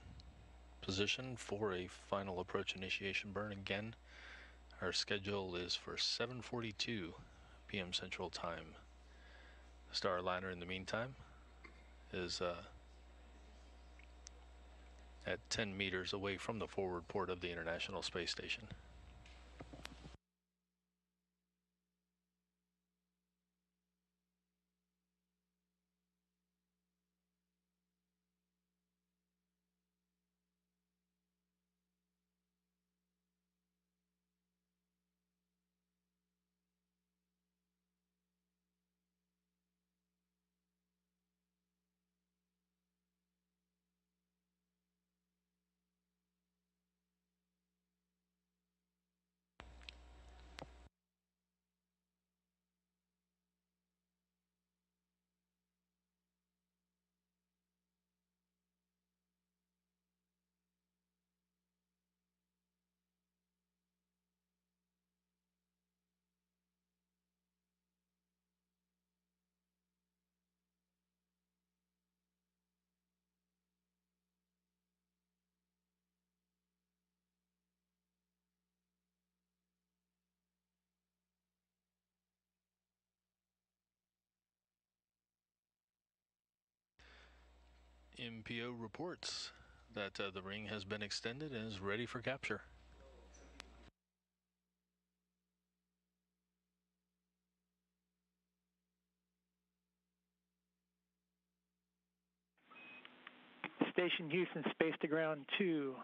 position for a final approach initiation burn. Again, our schedule is for 7:42 p.m. Central Time. Starliner, in the meantime, is at 10 meters away from the forward port of the International Space Station. MPO reports that the ring has been extended and is ready for capture. Station Houston, space to ground 2.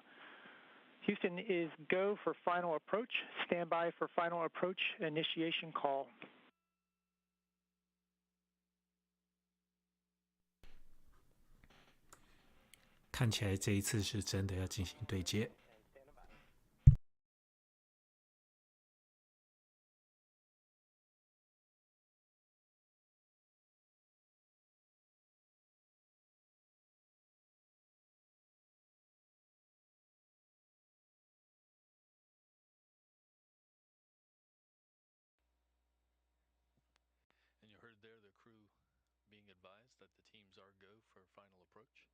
Houston is go for final approach. Stand by for final approach initiation call. 看起来这一次是真的要进行对接。And you heard there the crew being advised that the teams are go for final approach.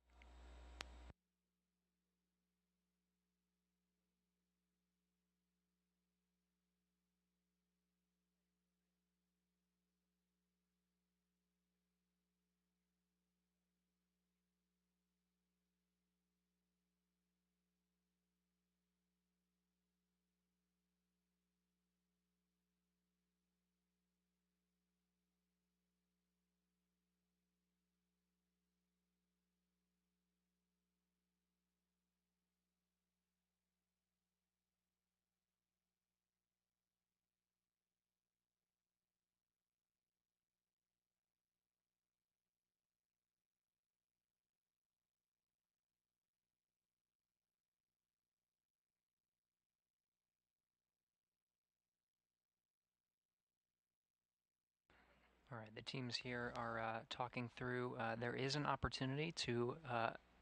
All right, the teams here are talking through. There is an opportunity to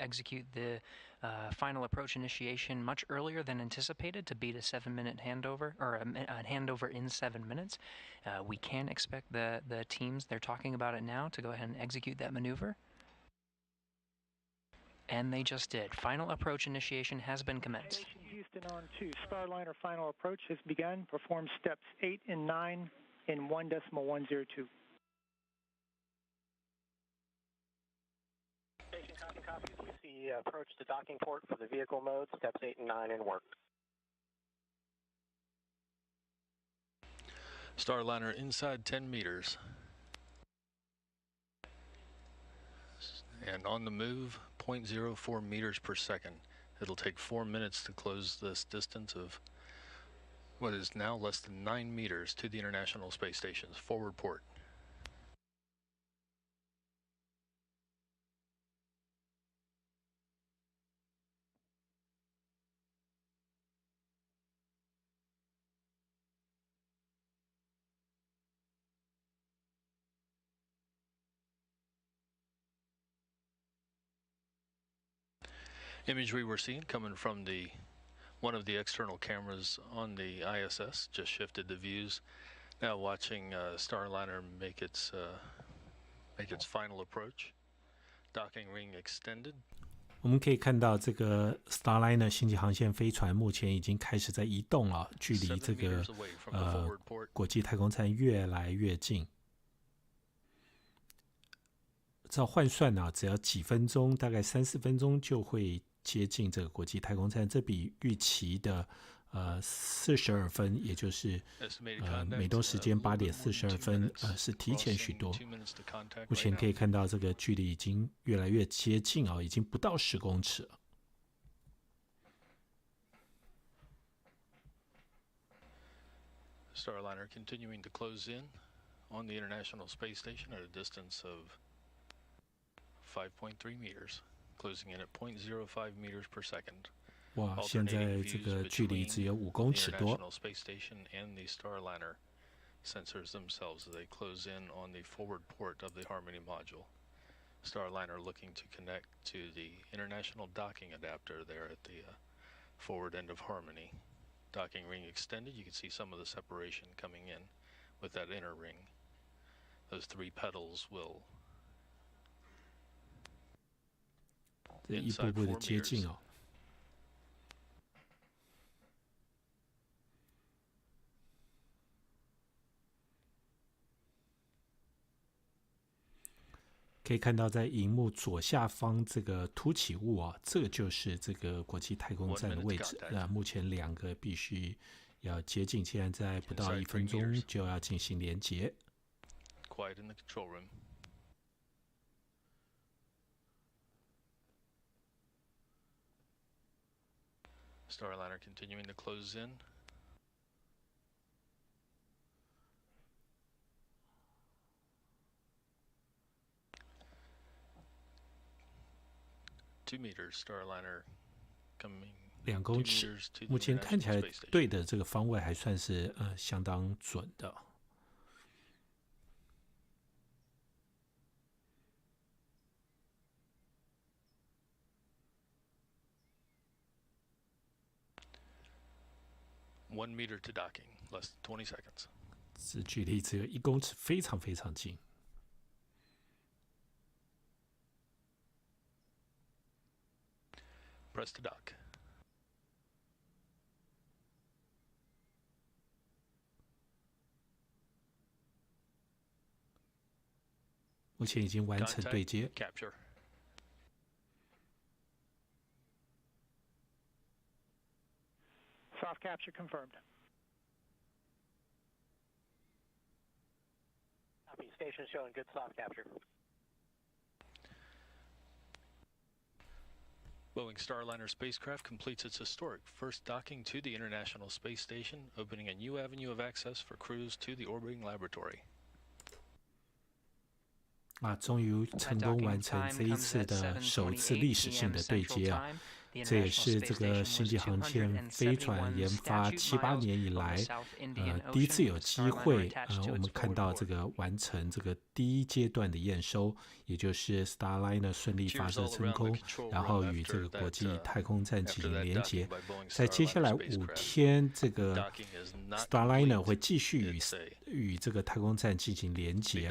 execute the final approach initiation much earlier than anticipated to beat a 7-minute handover, or a handover in 7 minutes. We can expect the teams, they're talking about it now, to go ahead and execute that maneuver. And they just did. Final approach initiation has been commenced. Houston on 2. Starliner final approach has begun. Perform steps 8 and 9 in 1.102. Station copies. We see approach to docking port for the vehicle mode, steps 8 and 9 in work. Starliner inside 10 meters. And on the move, 0.04 meters per second. It'll take 4 minutes to close this distance of what is now less than 9 meters to the International Space Station's forward port. Imagery we're seeing coming from one of the external cameras on the ISS just shifted the views. Now watching Starliner make its final approach. Docking ring extended. 我们可以看到这个 Starliner 星际航线飞船目前已经开始在移动了，距离这个国际太空站越来越近。照换算啊，只要几分钟，大概3-4分钟就会接近这个国际太空站，这比预期的42分，也就是美东时间8点42分，是提前许多。目前可以看到这个距离已经越来越接近哦，已经不到10公尺了。Starliner continuing to close in on the International Space Station at a distance of 5.3 meters, closing in at 0.05 meters per second. 哇，现在这个距离只有5公尺多。The International Space Station and the Starliner sensors themselves as they close in on the forward port of the Harmony module. Starliner looking to connect to the international docking adapter there at the forward end of Harmony. Docking ring extended. You can see some of the separation coming in with that inner ring. Those 3 petals will 这一步步的接近哦。可以看到，在荧幕左下方这个凸起物啊，这个就是这个国际太空站的位置。那目前2个必须要接近，现在不到1分钟就要进行连接。Quiet in the control room. Starliner continuing to close in. Two meters, Starliner coming. 2公尺，目前看起来对的这个方位还算是相当准的。1 meter to docking, less than 20 seconds. 这距离只有1公尺，非常非常近。Press to dock. 目前已经完成对接。Capture. Soft capture confirmed. Copy. Station showing good soft capture. Boeing Starliner spacecraft completes its historic first docking to the International Space Station, opening a new avenue of access for crews to the orbiting laboratory. 终于成功完成这一次的首次历史性的对接啊！这也是这个星际航线飞船研发7-8年以来，第一次有机会，我们看到这个完成这个第一阶段的验收，也就是 Starliner 顺利发射升空，然后与这个国际太空站进行连接。在接下来5天，这个 Starliner 会继续与这个太空站进行连接，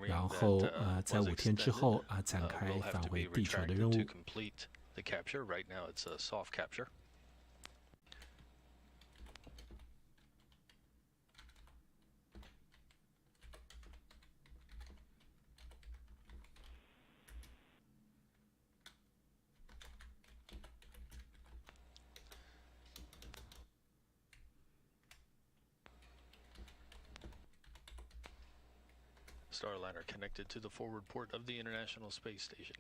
然后在5天之后展开返回地球的任务。The capture right now it's a soft capture. Starliner connected to the forward port of the International Space Station.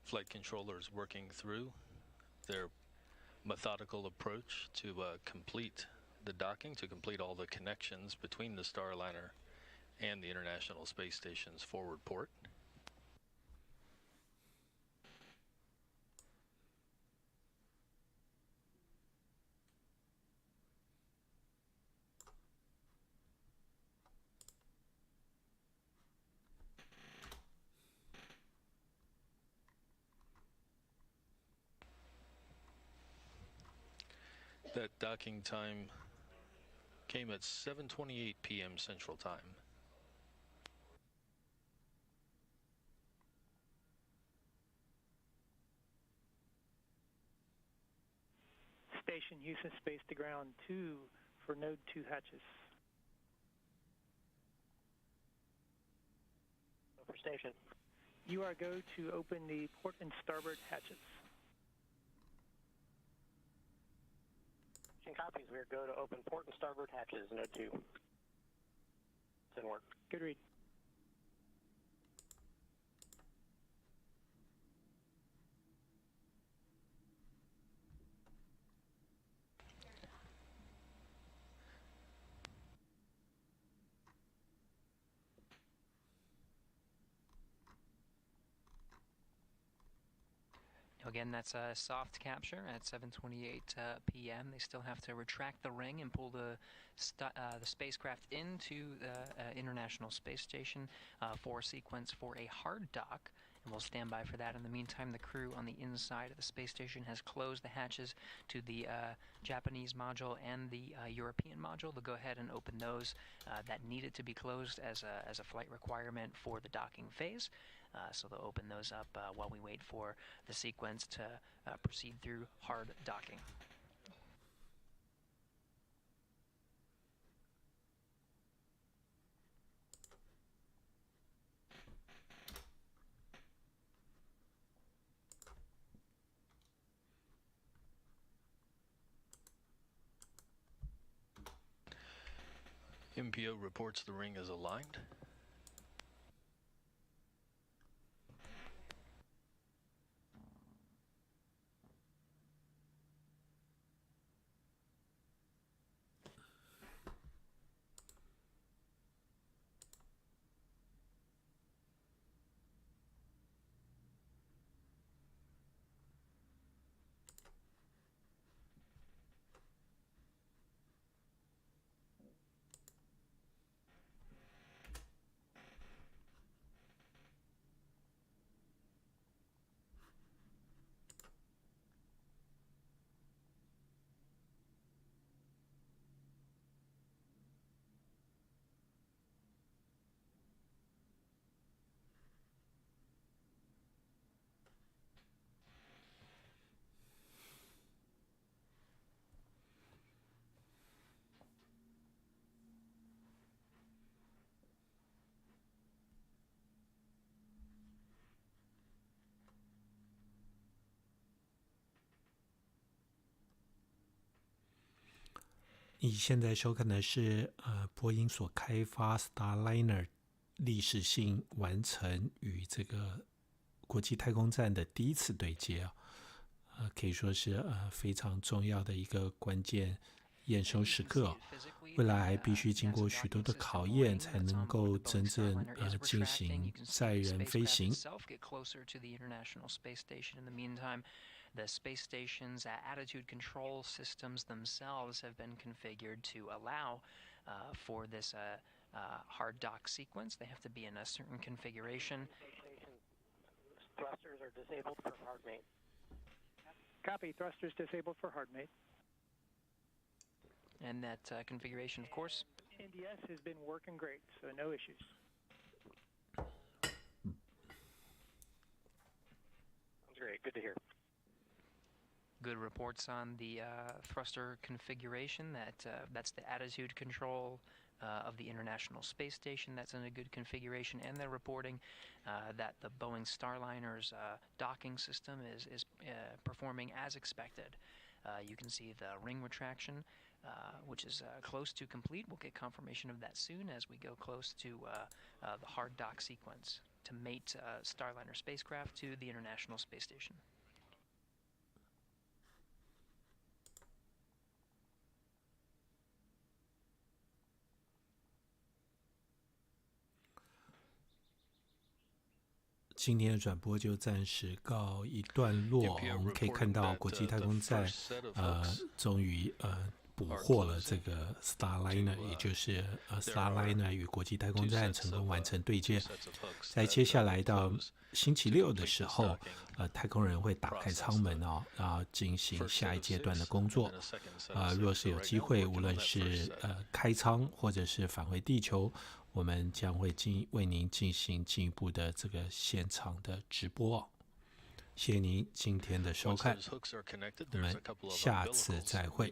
Flight controllers working through their methodical approach to complete the docking, to complete all the connections between the Starliner and the International Space Station's forward port. That docking time came at 7:28 p.m. Central Time. Station Houston, space to ground 2 for node 2 hatches. For station. You are go to open the port and starboard hatches. Copies. We are go to open port and starboard hatches, node 2. Didn't work. Good read. Again, that's a soft capture at 7:28 p.m. They still have to retract the ring and pull the spacecraft into the International Space Station for a sequence for a hard dock. And we'll stand by for that. In the meantime, the crew on the inside of the space station has closed the hatches to the Japanese module and the European module. They'll go ahead and open those that needed to be closed as a flight requirement for the docking phase. So they'll open those up while we wait for the sequence to proceed through hard docking. MPO reports the ring is aligned.你现在收看的是波音所开发 Starliner 历史性完成与这个国际太空站的第一次对接可以说是非常重要的一个关键，验收时刻，未来还必须经过许多的考验，才能够真正进行载人飞行。The space station's attitude control systems themselves have been configured to allow for this hard dock sequence. They have to be in a certain configuration. Thrusters are disabled for hard mate. Copy. Thrusters disabled for hard mate. And that configuration, of course? NDS has been working great, so no issues. That's great. Good to hear. Good reports on the thruster configuration. That's the attitude control of the International Space Station. That's in a good configuration, and they're reporting that the Boeing Starliner's docking system is performing as expected. You can see the ring retraction, which is close to complete. We'll get confirmation of that soon as we go close to the hard dock sequence to mate Starliner spacecraft to the International Space Station.《今天的转播就暂时告一段落。我们可以看到国际太空站终于捕获了这个 Starliner， 也就是Starliner 与国际太空站成功完成对接。在接下来到星期六的时候，太空人会打开舱门然后进行下一阶段的工作。若是有机会，无论是开舱或者是返回地球，我们将会为您进行进一步的这个现场的直播。谢谢您今天的收看，我们下次再会。